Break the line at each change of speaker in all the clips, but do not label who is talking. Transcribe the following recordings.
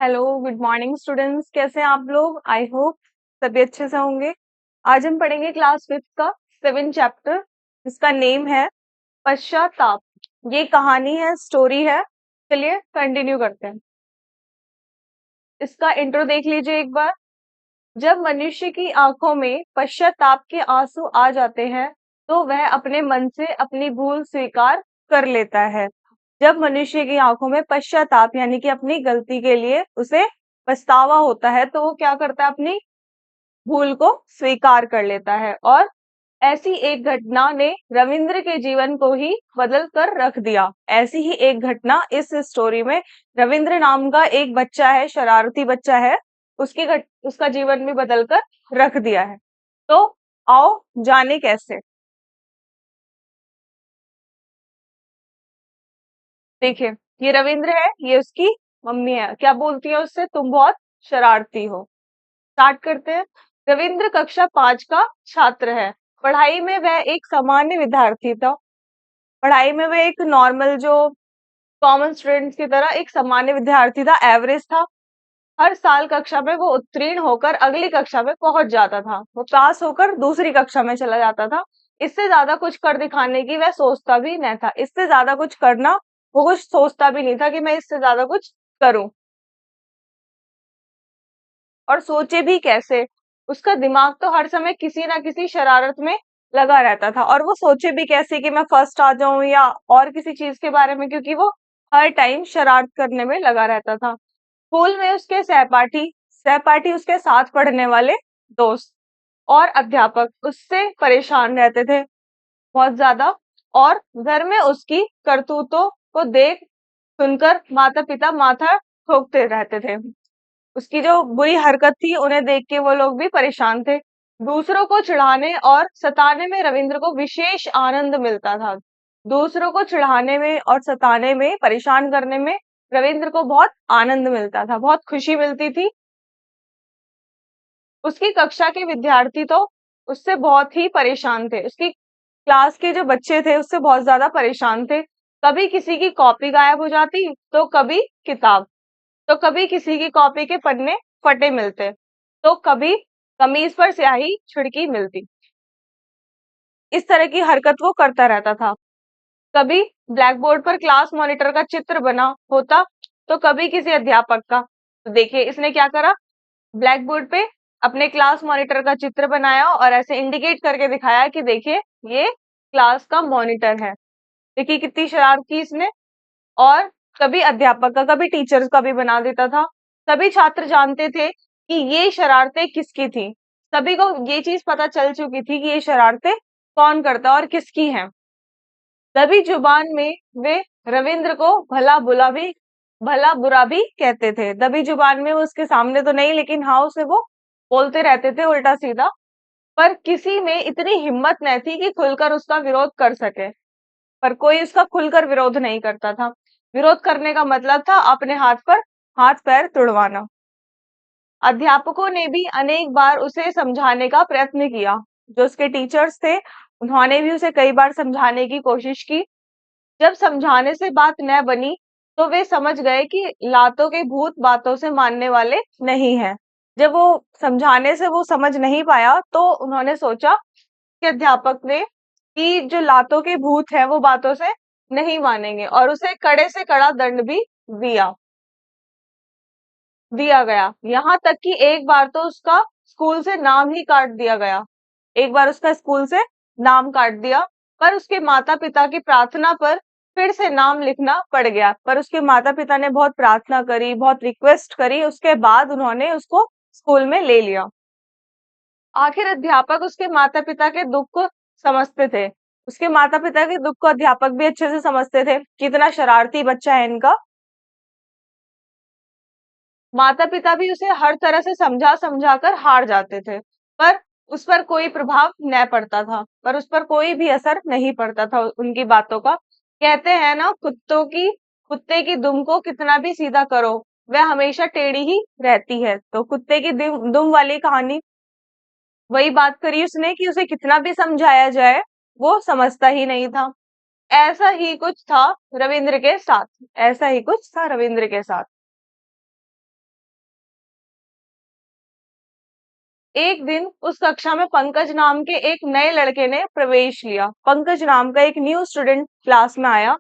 Hello, good morning students. कैसे हैं आप लोग? आई होप सभी अच्छे से होंगे। आज हम पढ़ेंगे क्लास फिफ्थ का 7 चैप्टर, जिसका नेम है पश्चाताप। ये कहानी है, स्टोरी है। चलिए कंटिन्यू करते हैं। इसका इंट्रो देख लीजिए एक बार। जब मनुष्य की आंखों में पश्चाताप के आंसू आ जाते हैं, तो वह अपने मन से अपनी भूल स्वीकार कर लेता है। जब मनुष्य की आंखों में पश्चाताप यानी कि अपनी गलती के लिए उसे पछतावा होता है, तो वो क्या करता है? अपनी भूल को स्वीकार कर लेता है। और ऐसी एक घटना ने रविंद्र के जीवन को ही बदल कर रख दिया। ऐसी ही एक घटना इस स्टोरी में रविंद्र नाम का एक बच्चा है, शरारती बच्चा है, उसका जीवन भी बदल कर रख दिया है। तो आओ जाने कैसे। देखिए, ये रविंद्र है, ये उसकी मम्मी है। क्या बोलती है उससे? तुम बहुत शरारती हो। स्टार्ट करते हैं। रविंद्र कक्षा 5 का छात्र है। पढ़ाई में वह एक सामान्य विद्यार्थी था। पढ़ाई में वह एक नॉर्मल, जो कॉमन स्टूडेंट्स की तरह एक सामान्य विद्यार्थी था, एवरेज था। हर साल कक्षा में वो उत्तीर्ण होकर अगली कक्षा में पहुंच जाता था। वो पास होकर दूसरी कक्षा में चला जाता था। इससे ज्यादा कुछ कर दिखाने की वह सोचता भी नहीं था। इससे ज्यादा कुछ करना वो कुछ सोचता भी नहीं था कि मैं इससे ज्यादा कुछ करूं। और सोचे भी कैसे? उसका दिमाग तो हर समय किसी ना किसी शरारत में लगा रहता था। और वो सोचे भी कैसे कि मैं फर्स्ट आ जाऊं या और किसी चीज के बारे में, क्योंकि वो हर टाइम शरारत करने में लगा रहता था। स्कूल में उसके सहपाठी सहपाठी उसके साथ पढ़ने वाले दोस्त और अध्यापक उससे परेशान रहते थे बहुत ज्यादा। और घर में उसकी करतूतों को देख सुनकर माता पिता माथा ठोकते रहते थे। उसकी जो बुरी हरकत थी, उन्हें देख के वो लोग भी परेशान थे। दूसरों को चिढ़ाने और सताने में रविंद्र को विशेष आनंद मिलता था। दूसरों को चिढ़ाने में और सताने में, परेशान करने में रविंद्र को बहुत आनंद मिलता था, बहुत खुशी मिलती थी। उसकी कक्षा के विद्यार्थी तो उससे बहुत ही परेशान थे। उसकी क्लास के जो बच्चे थे उससे बहुत ज्यादा परेशान थे। कभी किसी की कॉपी गायब हो जाती, तो कभी किताब, तो कभी किसी की कॉपी के पन्ने फटे मिलते, तो कभी कमीज पर स्याही छिड़की मिलती। इस तरह की हरकत वो करता रहता था। कभी ब्लैक बोर्ड पर क्लास मॉनिटर का चित्र बना होता, तो कभी किसी अध्यापक का। तो देखिए इसने क्या करा, ब्लैक बोर्ड पे अपने क्लास मॉनिटर का चित्र बनाया और ऐसे इंडिकेट करके दिखाया कि देखिए ये क्लास का मॉनिटर है। देखिए कितनी शरारत की इसने। और कभी अध्यापक का, कभी टीचर्स का भी बना देता था। सभी छात्र जानते थे कि ये शरारतें किसकी थी। सभी को ये चीज पता चल चुकी थी कि ये शरारतें कौन करता और किसकी हैं। सभी जुबान में वे रविंद्र को भला बुरा भी कहते थे। दबी जुबान में वो उसके सामने तो नहीं, लेकिन हाँ उसे वो बोलते रहते थे उल्टा सीधा। पर किसी में इतनी हिम्मत नहीं थी कि खुलकर उसका विरोध कर सके। पर कोई उसका खुलकर विरोध नहीं करता था। विरोध करने का मतलब था अपने हाथ पैर तुड़वाना। अध्यापकों ने भी अनेक बार उसे समझाने का प्रयत्न किया। जो उसके टीचर्स थे, उन्होंने भी उसे कई बार समझाने की कोशिश की। जब समझाने से बात न बनी, तो वे समझ गए कि लातों के भूत बातों से मानने वाले नहीं हैं। जब वो समझाने से वो समझ नहीं पाया, तो उन्होंने सोचा कि अध्यापक ने कि जो लातों के भूत हैं वो बातों से नहीं मानेंगे, और उसे कड़े से कड़ा दंड भी दिया दिया गया। यहाँ तक कि एक बार तो उसका स्कूल से नाम ही काट दिया गया। एक बार उसका स्कूल से नाम काट दिया। पर उसके माता पिता की प्रार्थना पर फिर से नाम लिखना पड़ गया। पर उसके माता पिता ने बहुत प्रार्थना करी, बहुत रिक्वेस्ट करी, उसके बाद उन्होंने उसको स्कूल में ले लिया। आखिर अध्यापक उसके माता पिता के दुख को समझते थे। उसके माता पिता के दुख को अध्यापक भी अच्छे से समझते थे, कितना शरारती बच्चा है इनका। माता पिता भी उसे हर तरह से समझा समझा कर हार जाते थे। पर उस पर कोई प्रभाव न पड़ता था, पर उस पर कोई भी असर नहीं पड़ता था उनकी बातों का। कहते हैं ना, कुत्ते की दुम को कितना भी सीधा करो, वह हमेशा टेढ़ी ही रहती है। तो कुत्ते की दुम वाली कहानी, वही बात करी उसने कि उसे कितना भी समझाया जाए, वो समझता ही नहीं था। ऐसा ही कुछ था रविंद्र के साथ। ऐसा ही कुछ था रविंद्र के साथ। एक दिन उस कक्षा में पंकज नाम के एक नए लड़के ने प्रवेश लिया। पंकज नाम का एक न्यू स्टूडेंट क्लास में आया।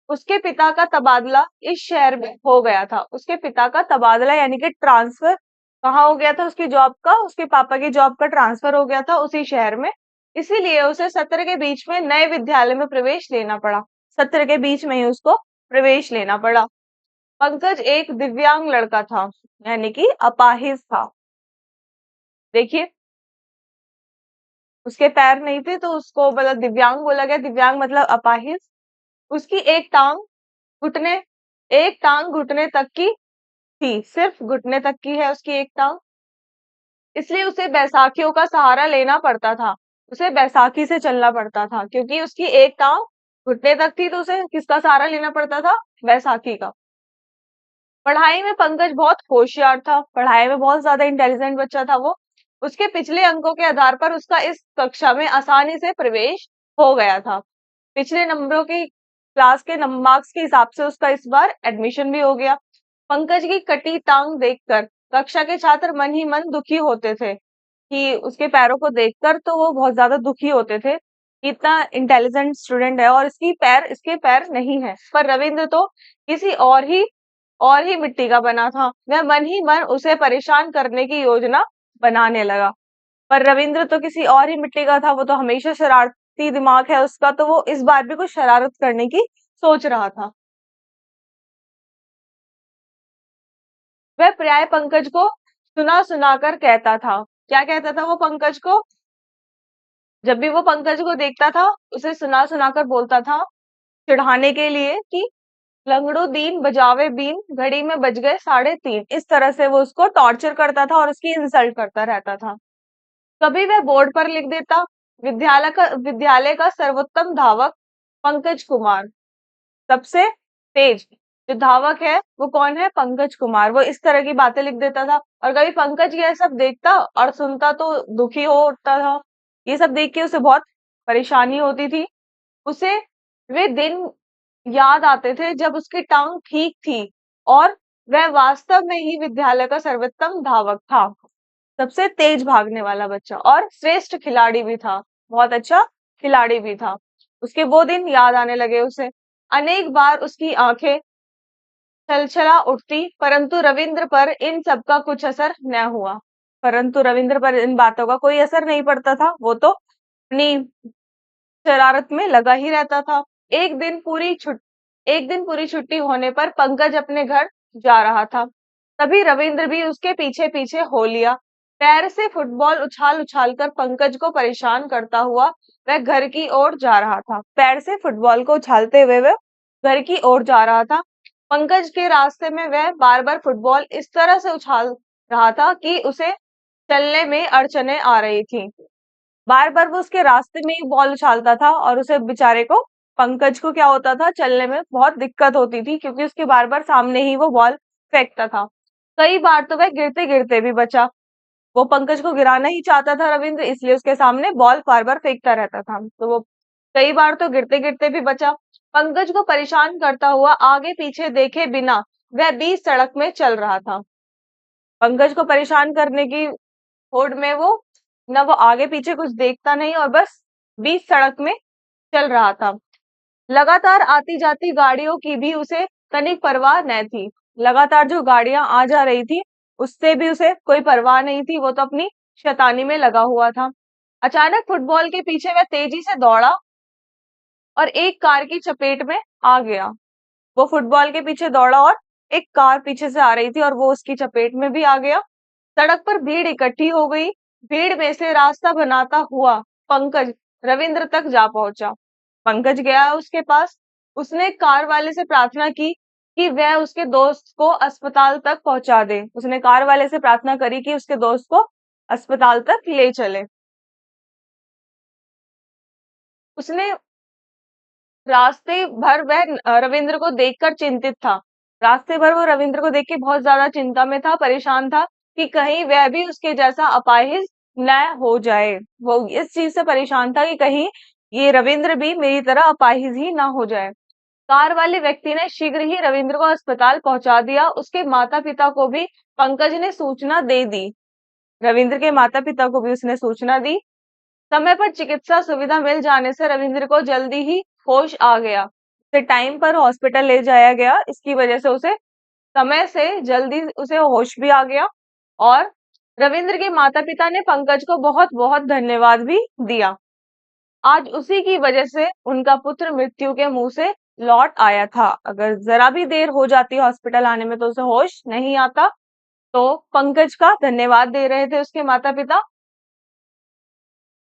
उसके पिता का तबादला इस शहर में हो गया था। उसके पिता का तबादला यानी कि ट्रांसफर कहाँ हो गया था? उसकी जॉब का, उसके पापा की जॉब का ट्रांसफर हो गया था उसी शहर में। इसीलिए उसे सत्र के बीच में नए विद्यालय में प्रवेश लेना पड़ा। सत्र के बीच में ही उसको प्रवेश लेना पड़ा। पंकज एक दिव्यांग लड़का था, यानी कि अपाहिज था। देखिए, उसके पैर नहीं थे तो उसको मतलब दिव्यांग बोला गया। दिव्यांग मतलब अपाहिज। उसकी घुटने एक टांग घुटने तक की थी, सिर्फ घुटने तक की है उसकी एक टांग। इसलिए उसे बैसाखियों का सहारा लेना पड़ता था। उसे बैसाखी से चलना पड़ता था क्योंकि उसकी एक टांग घुटने तक थी, तो उसे किसका सहारा लेना पड़ता था? बैसाखी का। पढ़ाई में पंकज बहुत होशियार था, पढ़ाई में बहुत ज्यादा इंटेलिजेंट बच्चा था वो। उसके पिछले अंकों के आधार पर उसका इस कक्षा में आसानी से प्रवेश हो गया था। पिछले नंबरों की क्लास के मार्क्स के हिसाब से उसका इस बार एडमिशन भी हो गया। पंकज की कटी टांग देखकर कक्षा के छात्र मन ही मन दुखी होते थे कि उसके पैरों को देखकर तो वो बहुत ज्यादा दुखी होते थे कि इतना इंटेलिजेंट स्टूडेंट है और इसके पैर नहीं है। पर रविंद्र तो किसी और ही मिट्टी का बना था। वह मन ही मन उसे परेशान करने की योजना बनाने लगा। पर रविंद्र तो किसी और ही मिट्टी का था, वो तो हमेशा शरारती दिमाग है उसका, तो वो इस बार भी कुछ शरारत करने की सोच रहा था। वह प्राय पंकज को सुना सुना कर कहता था। क्या कहता था वो पंकज को? जब भी वो पंकज को देखता था, उसे सुना सुना कर बोलता था, चिढ़ाने के लिए कि लंगड़ू दीन बजावे बीन, घड़ी में बज गए 3:30। इस तरह से वो उसको टॉर्चर करता था और उसकी इंसल्ट करता रहता था। कभी वह बोर्ड पर लिख देता, विद्यालय का सर्वोत्तम धावक पंकज कुमार। सबसे तेज जो धावक है वो कौन है? पंकज कुमार। वो इस तरह की बातें लिख देता था। और कभी पंकज ये सब देखता और सुनता तो दुखी हो उठता था। ये सब देख के उसे बहुत परेशानी होती थी। उसे वे दिन याद आते थे जब उसकी टांग ठीक थी और वह वास्तव में ही विद्यालय का सर्वोत्तम धावक था, सबसे तेज भागने वाला बच्चा और श्रेष्ठ खिलाड़ी भी था, बहुत अच्छा खिलाड़ी भी था। उसके वो दिन याद आने लगे उसे। अनेक बार उसकी आंखें छलछला उठती, परंतु रविंद्र पर इन सब का कुछ असर न हुआ। परंतु रविंद्र पर इन बातों का कोई असर नहीं पड़ता था, वो तो अपनी शरारत में लगा ही रहता था। एक दिन पूरी छुट्टी होने पर पंकज अपने घर जा रहा था। तभी रविंद्र भी उसके पीछे पीछे हो लिया। पैर से फुटबॉल उछाल उछाल कर पंकज को परेशान करता हुआ वह घर की ओर जा रहा था। पैर से फुटबॉल को उछालते हुए वह घर की ओर जा रहा था। पंकज के रास्ते में वह बार बार फुटबॉल इस तरह से उछाल रहा था कि उसे चलने में अड़चने आ रही थी। बार बार वो उसके रास्ते में ही बॉल उछालता था और उसे बेचारे को, पंकज को क्या होता था, चलने में बहुत दिक्कत होती थी क्योंकि उसके बार बार सामने ही वो बॉल फेंकता था। कई बार तो वह गिरते गिरते भी बचा। वो पंकज को गिराना ही चाहता था रविंद्र, इसलिए उसके सामने बॉल बार बार फेंकता रहता था, तो वो कई बार तो गिरते गिरते भी बचा। पंकज को परेशान करता हुआ आगे पीछे देखे बिना वह बीच सड़क में चल रहा था। पंकज को परेशान करने की होड़ में वो न वो आगे पीछे कुछ देखता नहीं और बस बीच सड़क में चल रहा था। लगातार आती जाती गाड़ियों की भी उसे तनिक परवाह न थी। लगातार जो गाड़ियां आ जा रही थी उससे भी उसे कोई परवाह नहीं थी, वो तो अपनी शैतानी में लगा हुआ था। अचानक फुटबॉल के पीछे वह तेजी से दौड़ा और एक कार की चपेट में आ गया। वो फुटबॉल के पीछे दौड़ा और एक कार पीछे से आ रही थी और वो उसकी चपेट में भी आ गया। सड़क पर भीड़ इकट्ठी हो गई। भीड़ में से रास्ता बनाता हुआ पंकज रविंद्र तक जा पहुंचा। पंकज गया उसके पास। उसने कार वाले से प्रार्थना की कि वह उसके दोस्त को अस्पताल तक पहुंचा दे। उसने कार वाले से प्रार्थना करी कि उसके दोस्त को अस्पताल तक ले चले। उसने रास्ते भर वह रविंद्र को देखकर चिंतित था। रास्ते भर वो रविंद्र को देख के बहुत ज्यादा चिंता में था, परेशान था कि कहीं वह भी उसके जैसा अपाहिज न हो जाए। वो इस चीज से परेशान था कि कहीं ये रविंद्र भी मेरी तरह अपाहिज ही ना हो जाए। कार वाले व्यक्ति ने शीघ्र ही रविंद्र को अस्पताल पहुंचा दिया। उसके माता पिता को भी पंकज ने सूचना दे दी। रविंद्र के माता पिता को भी उसने सूचना दी। समय पर चिकित्सा सुविधा मिल जाने से रविंद्र को जल्दी ही होश आ गया। उसे टाइम पर हॉस्पिटल ले जाया गया, इसकी वजह से उसे समय से जल्दी उसे होश भी आ गया। और रविंद्र के माता पिता ने पंकज को बहुत बहुत धन्यवाद भी दिया। आज उसी की वजह से उनका पुत्र मृत्यु के मुंह से लौट आया था। अगर जरा भी देर हो जाती हॉस्पिटल आने में तो उसे होश नहीं आता। तो पंकज का धन्यवाद दे रहे थे उसके माता पिता।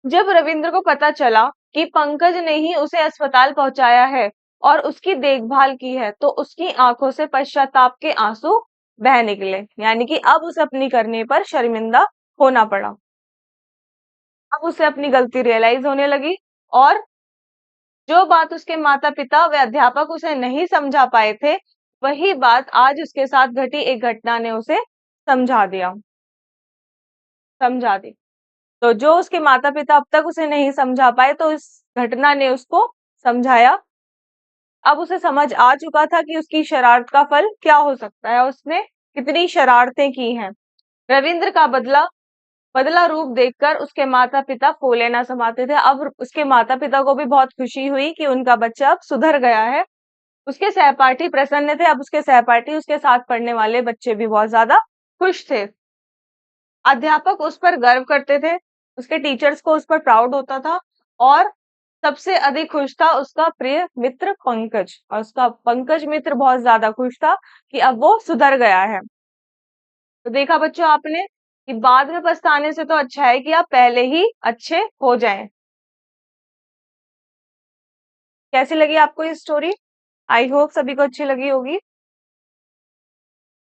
जब रविंद्र को पता चला कि पंकज ने ही उसे अस्पताल पहुंचाया है और उसकी देखभाल की है, तो उसकी आंखों से पश्चाताप के आंसू बह निकले। यानी कि अब उसे अपनी करने पर शर्मिंदा होना पड़ा। अब उसे अपनी गलती रियलाइज होने लगी और जो बात उसके माता पिता व अध्यापक उसे नहीं समझा पाए थे, वही बात आज उसके साथ घटी एक घटना ने उसे समझा दिया, समझा दी। तो जो उसके माता पिता अब तक उसे नहीं समझा पाए, तो इस घटना ने उसको समझाया। अब उसे समझ आ चुका था कि उसकी शरारत का फल क्या हो सकता है, उसने कितनी शरारतें की हैं। रविंद्र का बदला बदला रूप देखकर उसके माता पिता फूले ना समाते थे। अब उसके माता पिता को भी बहुत खुशी हुई कि उनका बच्चा अब सुधर गया है। उसके सहपाठी प्रसन्न थे। अब उसके सहपाठी, उसके साथ पढ़ने वाले बच्चे भी बहुत ज्यादा खुश थे। अध्यापक उस पर गर्व करते थे, उसके टीचर्स को उस पर प्राउड होता था। और सबसे अधिक खुश था उसका प्रिय मित्र पंकज, और उसका पंकज मित्र बहुत ज्यादा खुश था कि अब वो सुधर गया है। तो देखा बच्चों आपने कि बाद में पछताने से तो अच्छा है कि आप पहले ही अच्छे हो जाएं। कैसी लगी आपको ये स्टोरी? आई होप सभी को अच्छी लगी होगी।